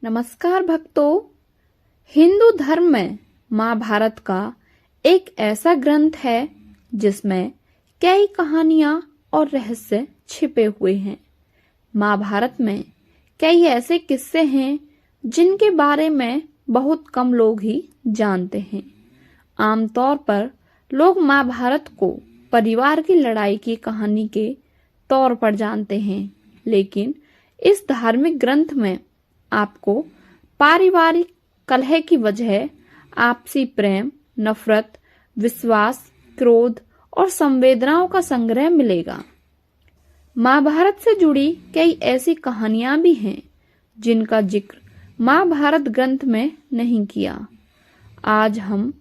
नमस्कार भक्तों। हिंदू धर्म में महाभारत का एक ऐसा ग्रंथ है जिसमें कई कहानियां और रहस्य छिपे हुए हैं। महाभारत में कई ऐसे किस्से हैं जिनके बारे में बहुत कम लोग ही जानते हैं। आमतौर पर लोग महाभारत को परिवार की लड़ाई की कहानी के तौर पर जानते हैं, लेकिन इस धार्मिक ग्रंथ में आपको पारिवारिक कलह की वजह, आपसी प्रेम, नफरत, विश्वास, क्रोध और संवेदनाओं का संग्रह मिलेगा। महाभारत से जुड़ी कई ऐसी कहानियां भी हैं जिनका जिक्र महाभारत ग्रंथ में नहीं किया। आज हम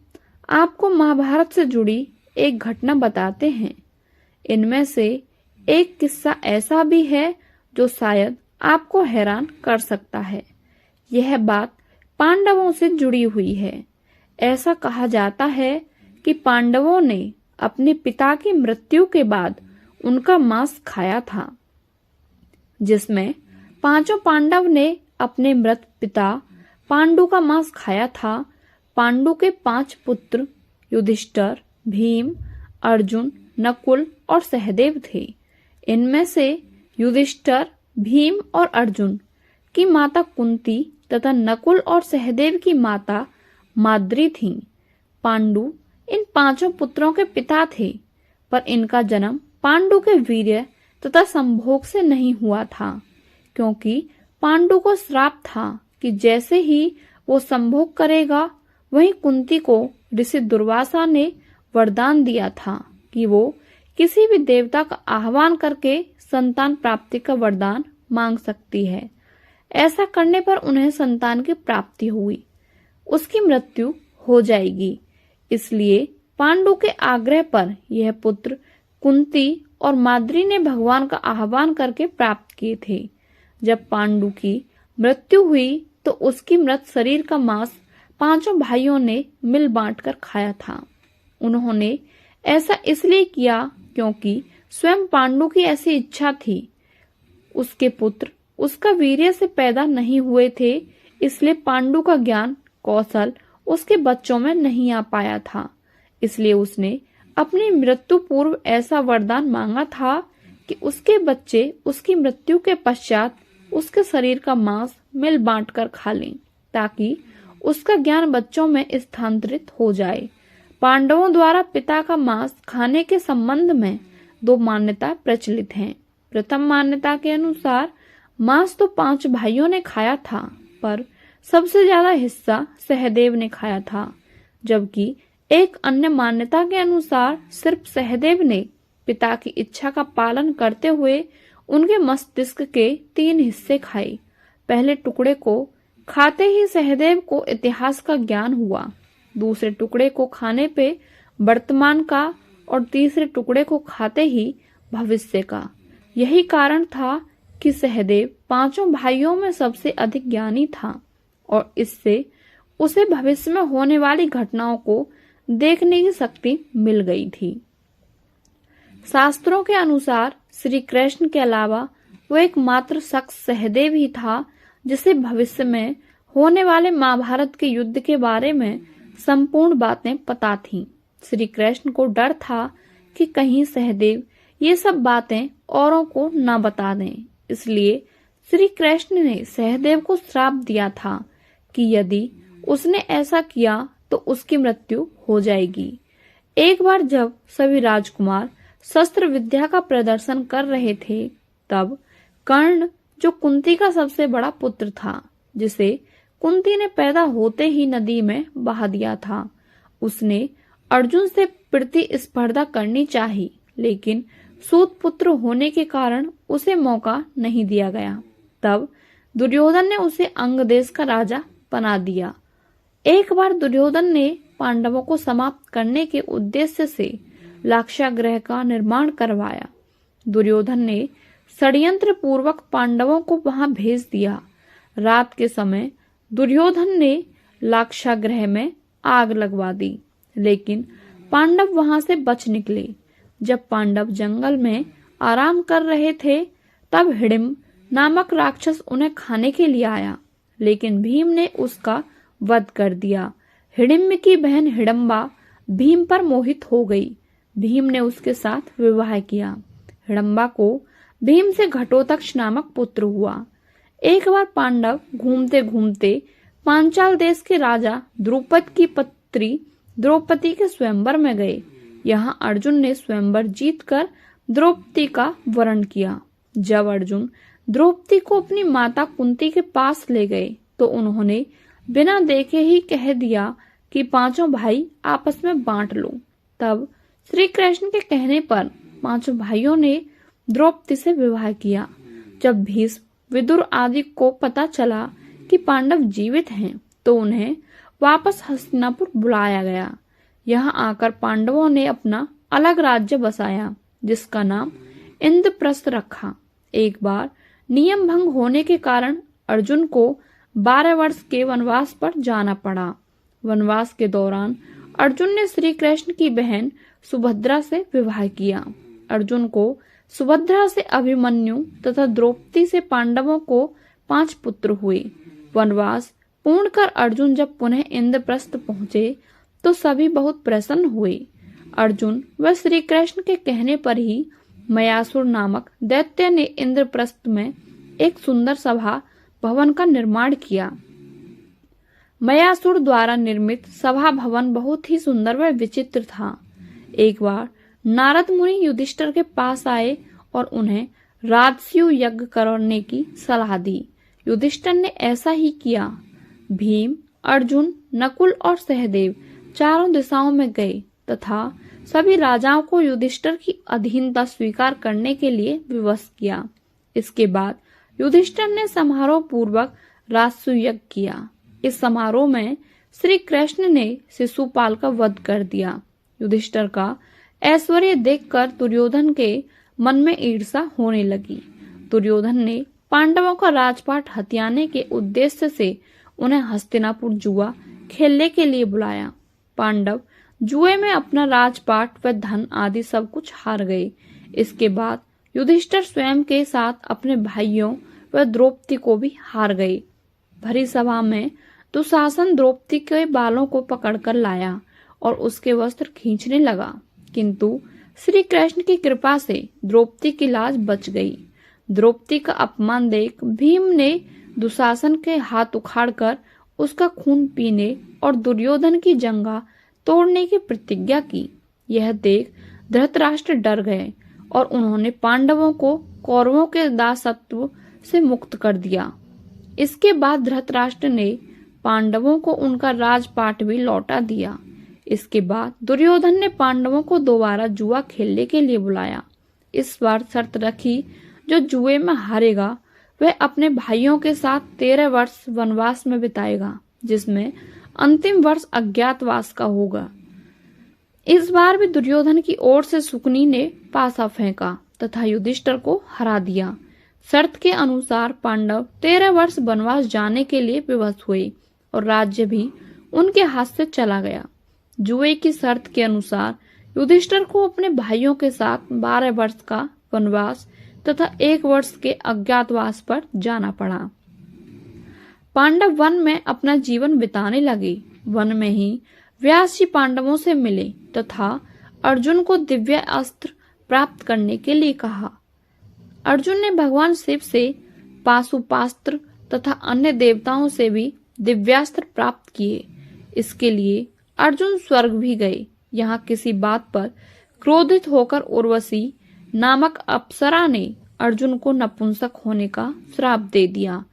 आपको महाभारत से जुड़ी एक घटना बताते हैं। इनमें से एक किस्सा ऐसा भी है जो शायद आपको हैरान कर सकता है। यह बात पांडवों से जुड़ी हुई है। ऐसा कहा जाता है कि पांडवों ने अपने पिता की मृत्यु के बाद उनका मांस खाया था, जिसमें पांचों पांडव ने अपने मृत पिता पांडु का मांस खाया था। पांडु के 5 पुत्र युधिष्ठिर, भीम, अर्जुन, नकुल और सहदेव थे। इनमें से युधिष्ठिर, भीम और अर्जुन की माता कुंती तथा नकुल और सहदेव की माता माद्री थीं। पांडु इन 5 पुत्रों के पिता थे, पर इनका जन्म पांडु के वीर्य तथा संभोग से नहीं हुआ था, क्योंकि पांडु को श्राप था कि जैसे ही वो संभोग करेगा, वहीं कुंती को ऋषि दुर्वासा ने वरदान दिया था कि वो किसी भी देवता का आह्वान करके संतान प्राप्ति का वरदान मांग सकती है। ऐसा करने पर उन्हें संतान की प्राप्ति हुई, उसकी मृत्यु हो जाएगी। इसलिए पांडु के आग्रह पर यह पुत्र कुंती और माद्री ने भगवान का आह्वान करके प्राप्त किए थे। जब पांडु की मृत्यु हुई तो उसकी मृत शरीर का मांस 5 भाइयों ने मिल बांटकर खाया था। उन्होंने ऐसा इसलिए किया क्योंकि स्वयं पांडु की ऐसी इच्छा थी। उसके पुत्र उसका वीर्य से पैदा नहीं हुए थे, इसलिए पांडु का ज्ञान कौशल उसके बच्चों में नहीं आ पाया था। इसलिए उसने अपनी मृत्यु पूर्व ऐसा वरदान मांगा था कि उसके बच्चे उसकी मृत्यु के पश्चात उसके शरीर का मांस मिल बांटकर खा लें, ताकि उसका ज्ञान बच्चों में स्थानांतरित हो जाए। पांडवों द्वारा पिता का मांस खाने के संबंध में 2 मान्यता प्रचलित हैं। प्रथम मान्यता के अनुसार मांस तो 5 भाइयों ने खाया था, पर सबसे ज्यादा हिस्सा सहदेव ने खाया था, जबकि एक अन्य मान्यता के अनुसार सिर्फ सहदेव ने पिता की इच्छा का पालन करते हुए उनके मस्तिष्क के 3 हिस्से खाए। पहले टुकड़े को खाते ही सहदेव को इतिहास का ज्ञान हुआ, दूसरे टुकड़े को खाने पे वर्तमान का और तीसरे टुकड़े को खाते ही भविष्य का। यही कारण था कि सहदेव 5 भाइयों में सबसे अधिक ज्ञानी था और इससे उसे भविष्य में होने वाली घटनाओं को देखने की शक्ति मिल गई थी। शास्त्रों के अनुसार श्री कृष्ण के अलावा वो एकमात्र शख्स सहदेव ही था जिसे भविष्य में होने वाले महाभारत के युद्ध के बारे में संपूर्ण बातें पता थीं। श्री कृष्ण को डर था कि कहीं सहदेव ये सब बातें औरों को न बता दें, इसलिए श्री कृष्ण ने सहदेव को श्राप दिया था कि यदि उसने ऐसा किया तो उसकी मृत्यु हो जाएगी। एक बार जब सभी राजकुमार शस्त्र विद्या का प्रदर्शन कर रहे थे, तब कर्ण, जो कुंती का सबसे बड़ा पुत्र था, जिसे कुंती ने पैदा होते ही नदी में बहा दिया था, उसने अर्जुन से प्रतिस्पर्धा करनी चाहिए, लेकिन सूत पुत्र होने के कारण उसे मौका नहीं दिया गया। तब दुर्योधन ने उसे अंग देश का राजा बना दिया। एक बार दुर्योधन ने पांडवों को समाप्त करने के उद्देश्य से लाक्षागृह का निर्माण करवाया। दुर्योधन ने षड्यंत्र पूर्वक पांडवों को वहां भेज दिया। रात के समय दुर्योधन ने लाक्षागृह में आग लगवा दी, लेकिन पांडव वहां से बच निकले। जब पांडव जंगल में आराम कर रहे थे, तब हिडिंब नामक राक्षस उन्हें खाने के लिए आया। लेकिन भीम ने उसका वध कर दिया। हिडिंब की बहन हिडंबा भीम पर मोहित हो गई। भीम ने उसके साथ विवाह किया। हिडंबा को भीम से घटोत्कच नामक पुत्र हुआ। एक बार पांडव घूमते घूमते पांचाल देश के राजा द्रुपद की पुत्री द्रौपदी के स्वयंवर में गए। यहाँ अर्जुन ने स्वयंवर जीतकर द्रौपदी का वरण किया। जब अर्जुन द्रौपदी को अपनी माता कुंती के पास ले गए तो उन्होंने बिना देखे ही कह दिया कि पांचों भाई आपस में बांट लो। तब श्री कृष्ण के कहने पर पांचों भाइयों ने द्रौपदी से विवाह किया। जब भीष्म, विदुर आदि को पता चला कि पांडव जीवित हैं तो उन्हें वापस हस्तिनापुर बुलाया गया। यहाँ आकर पांडवों ने अपना अलग राज्य बसाया जिसका नाम इंद्रप्रस्थ रखा। एक बार नियम भंग होने के कारण अर्जुन को 12 वर्ष के वनवास पर जाना पड़ा। वनवास के दौरान अर्जुन ने श्री कृष्ण की बहन सुभद्रा से विवाह किया। अर्जुन को सुभद्रा से अभिमन्यु तथा द्रौपदी से पांडवों को 5 पुत्र हुए। वनवास पूर्ण कर अर्जुन जब पुनः इंद्रप्रस्थ पहुंचे तो सभी बहुत प्रसन्न हुए। अर्जुन व श्री कृष्ण के कहने पर ही मयासुर नामक दैत्य ने इंद्रप्रस्थ में एक सुंदर सभा भवन का निर्माण किया। मयासुर द्वारा निर्मित सभा भवन बहुत ही सुंदर व विचित्र था। एक बार नारद मुनि युधिष्ठिर के पास आए और उन्हें राजसूय यज्ञ करने की सलाह दी। युधिष्ठिर ने ऐसा ही किया। भीम, अर्जुन, नकुल और सहदेव चारों दिशाओं में गए तथा सभी राजाओं को युधिष्ठिर की अधीनता स्वीकार करने के लिए विवश किया। इसके बाद युधिष्ठिर ने समारोह पूर्वक राजसूय यज्ञ किया। इस समारोह में श्री कृष्ण ने शिशुपाल का वध कर दिया। युधिष्ठिर का ऐश्वर्य देखकर दुर्योधन के मन में ईर्ष्या होने लगी। दुर्योधन ने पांडवों का राजपाट हथियाने के उद्देश्य से उन्हें हस्तिनापुर जुआ खेलने के लिए बुलाया। पांडव जुए में अपना राजपाट व धन आदि सब कुछ हार गए। इसके बाद युधिष्ठिर स्वयं के साथ अपने भाइयों व द्रौपदी को भी हार गए। भरी सभा में दुशासन द्रौपदी के बालों को पकड़कर लाया और उसके वस्त्र खींचने लगा, किंतु श्री कृष्ण की कृपा से द्रौपदी की लाज बच गई। द्रौपदी का अपमान देख भीम ने दुशासन के हाथ उखाड़कर उसका खून पीने और दुर्योधन की जंघा तोड़ने की प्रतिज्ञा की। यह देख धृतराष्ट्र डर गए और उन्होंने पांडवों को कौरवों के दासत्व से मुक्त कर दिया। इसके बाद धृतराष्ट्र ने पांडवों को उनका राजपाट भी लौटा दिया। इसके बाद दुर्योधन ने पांडवों को दोबारा जुआ खेलने के लिए बुलाया। इस बार शर्त रखी, जो जुए में हारेगा वह अपने भाइयों के साथ 13 वर्ष वनवास में बिताएगा, जिसमें अंतिम वर्ष अज्ञातवास का होगा। इस बार भी दुर्योधन की ओर से शुकनी ने पासा फेंका तथा युधिष्ठिर को हरा दिया। शर्त के अनुसार पांडव 13 वर्ष वनवास जाने के लिए विवश हुए और राज्य भी उनके हाथ से चला गया। जुए की शर्त के अनुसार युधिष्ठिर को अपने भाइयों के साथ 12 वर्ष का वनवास तथा 1 वर्ष के अज्ञातवास पर जाना पड़ा। पांडव वन में अपना जीवन बिताने लगे। वन में ही व्यास जी पांडवों से मिले तथा अर्जुन को दिव्य अस्त्र प्राप्त करने के लिए कहा। अर्जुन ने भगवान शिव से पाशुपास्त्र तथा अन्य देवताओं से भी दिव्यास्त्र प्राप्त किए। इसके लिए अर्जुन स्वर्ग भी गए। यहाँ किसी बात पर क्रोधित होकर उर्वशी नामक अप्सरा ने अर्जुन को नपुंसक होने का श्राप दे दिया।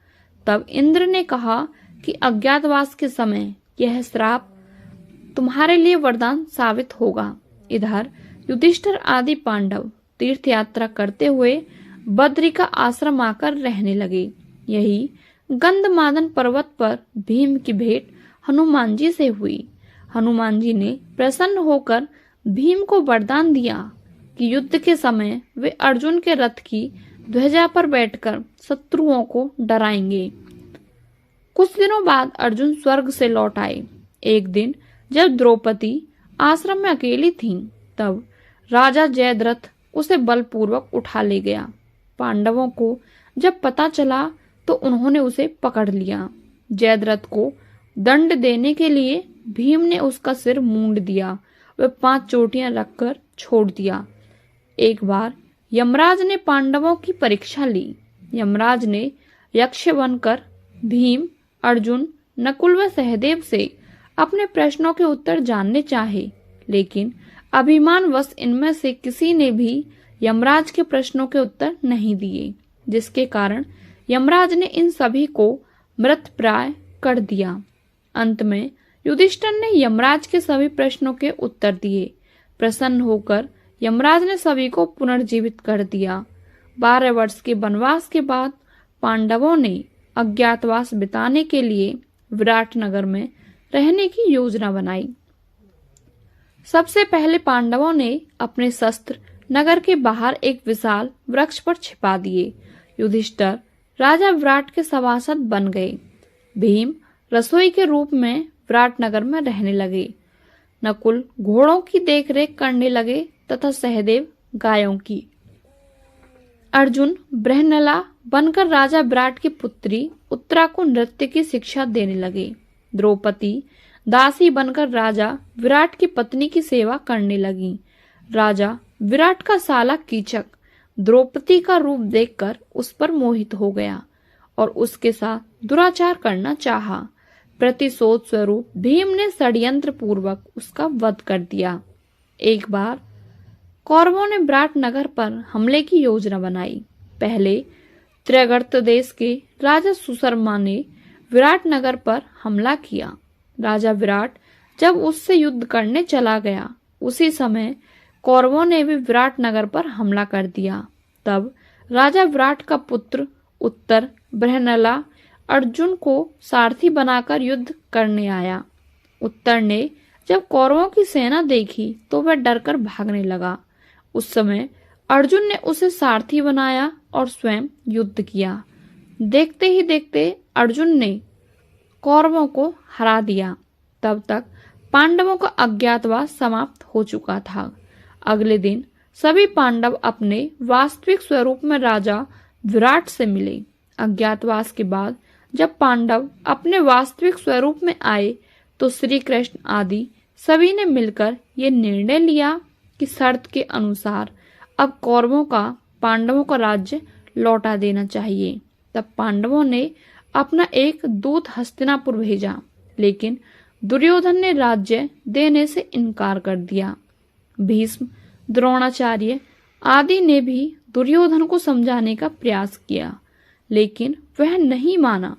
तब इंद्र ने कहा कि अज्ञातवास के समय यह श्राप तुम्हारे लिए वरदान साबित होगा। इधर युधिष्ठिर आदि पांडव तीर्थ यात्रा करते हुए बद्री का आश्रम आकर रहने लगे। यही गंधमादन पर्वत पर भीम की भेंट हनुमान जी से हुई। हनुमान जी ने प्रसन्न होकर भीम को वरदान दिया कि युद्ध के समय वे अर्जुन के रथ की ध्वजा पर बैठकर शत्रुओं को डराएंगे। कुछ दिनों बाद अर्जुन स्वर्ग से लौट आए। एक दिन जब द्रौपदी आश्रम में अकेली थीं, तब राजा जयद्रथ उसे बलपूर्वक उठा ले गया। पांडवों को जब पता चला तो उन्होंने उसे पकड़ लिया। जयद्रथ को दंड देने के लिए भीम ने उसका सिर मूंड दिया व 5 चोटियां रखकर छोड़ दिया। एक बार यमराज ने पांडवों की परीक्षा ली। यमराज ने यक्ष बनकर भीम, अर्जुन, नकुल व सहदेव से अपने प्रश्नों के उत्तर जानने चाहे, लेकिन अभिमानवश इनमें से किसी ने भी यमराज के प्रश्नों के उत्तर नहीं दिए, जिसके कारण यमराज ने इन सभी को मृतप्राय कर दिया। अंत में युधिष्ठिर ने यमराज के सभी प्रश्नों के उत्तर दिए। प्रसन्न होकर यमराज ने सभी को पुनर्जीवित कर दिया। 12 वर्ष के वनवास के बाद पांडवों ने अज्ञातवास बिताने के लिए विराट नगर में रहने की योजना बनाई। सबसे पहले पांडवों ने अपने शस्त्र नगर के बाहर एक विशाल वृक्ष पर छिपा दिए। युधिष्ठिर राजा विराट के सभासद बन गए। भीम रसोई के रूप में विराट नगर में रहने लगे। नकुल घोड़ों की देखरेख करने लगे तथा सहदेव गायों की। अर्जुन बृहन्नला बनकर राजा विराट की पुत्री उत्तरा को नृत्य की शिक्षा देने लगे। द्रौपदी दासी बनकर राजा विराट की पत्नी की सेवा करने लगी। राजा विराट का साला कीचक द्रौपदी का रूप देखकर उस पर मोहित हो गया और उसके साथ दुराचार करना चाहा। प्रतिशोध स्वरूप भीम ने षड्यंत्र पूर्वक उसका वध कर दिया। एक बार कौरवों ने विराट नगर पर हमले की योजना बनाई। पहले त्रैगर्त देश के राजा सुशर्मा ने विराट नगर पर हमला किया। राजा विराट जब उससे युद्ध करने चला गया, उसी समय कौरवों ने भी विराट नगर पर हमला कर दिया। तब राजा विराट का पुत्र उत्तर बृहन्नला अर्जुन को सारथी बनाकर युद्ध करने आया। उत्तर ने जब कौरवों की सेना देखी तो वह डरकर भागने लगा। उस समय अर्जुन ने उसे सारथी बनाया और स्वयं युद्ध किया। देखते ही देखते अर्जुन ने कौरवों को हरा दिया। तब तक पांडवों का अज्ञातवास समाप्त हो चुका था। अगले दिन सभी पांडव अपने वास्तविक स्वरूप में राजा विराट से मिले। अज्ञातवास के बाद जब पांडव अपने वास्तविक स्वरूप में आए तो श्री कृष्ण आदि सभी ने मिलकर ये निर्णय लिया कि शर्त के अनुसार अब कौरवों का पांडवों का राज्य लौटा देना चाहिए। तब पांडवों ने अपना एक दूत हस्तिनापुर भेजा, लेकिन दुर्योधन ने राज्य देने से इनकार कर दिया। भीष्म, द्रोणाचार्य आदि ने भी दुर्योधन को समझाने का प्रयास किया, लेकिन वह नहीं माना।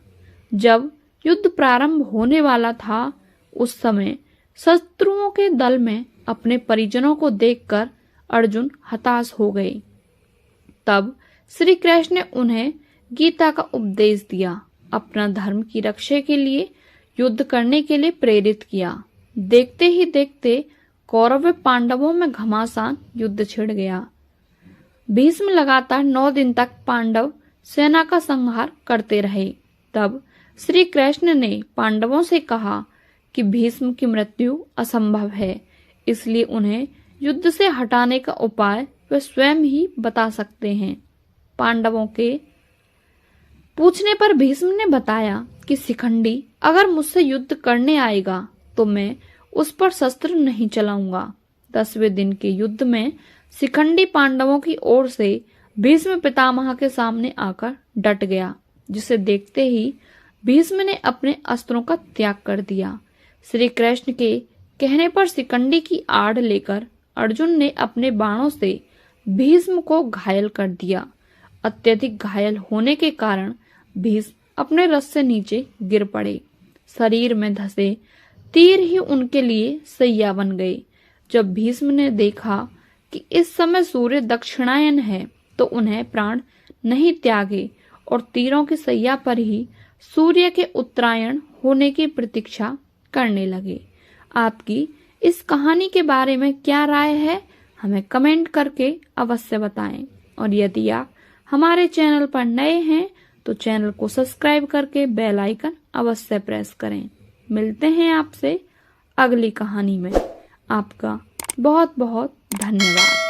जब युद्ध प्रारंभ होने वाला था, उस समय शत्रुओं के दल में अपने परिजनों को देखकर अर्जुन हताश हो गए। तब श्री कृष्ण ने उन्हें गीता का उपदेश दिया, अपना धर्म की रक्षा के लिए युद्ध करने के लिए प्रेरित किया। देखते ही देखते कौरव पांडवों में घमासान युद्ध छिड़ गया। भीष्म लगातार 9 दिन तक पांडव सेना का संहार करते रहे। तब श्री कृष्ण ने पांडवों से कहा कि भीष्म की मृत्यु असंभव है, इसलिए उन्हें युद्ध से हटाने का उपाय वे स्वयं ही बता सकते हैं। पांडवों के पूछने पर भीष्म ने बताया कि शिखंडी अगर मुझसे युद्ध करने आएगा तो मैं उस पर शस्त्र नहीं चलाऊंगा। 10वें दिन के युद्ध में शिखंडी पांडवों की ओर से भीष्म पितामह के सामने आकर डट गया, जिसे देखते ही भीष्म ने अपने अस्त्रों का त्याग कर दिया। श्री कृष्ण के कहने पर शिखंडी की आड़ लेकर अर्जुन ने अपने बाणों से भीष्म को घायल कर दिया। अत्यधिक घायल होने के कारण भीष्म अपने रथ से नीचे गिर पड़े। शरीर में धंसे तीर ही उनके लिए सैया बन गए। जब भीष्म ने देखा कि इस समय सूर्य दक्षिणायन है, तो उन्हें प्राण नहीं त्यागे और तीरों की सैया पर ही सूर्य के उत्तरायण होने की प्रतीक्षा करने लगे। आपकी इस कहानी के बारे में क्या राय है, हमें कमेंट करके अवश्य बताएं। और यदि आप हमारे चैनल पर नए हैं तो चैनल को सब्सक्राइब करके बेल आइकन अवश्य प्रेस करें। मिलते हैं आपसे अगली कहानी में। आपका बहुत बहुत धन्यवाद।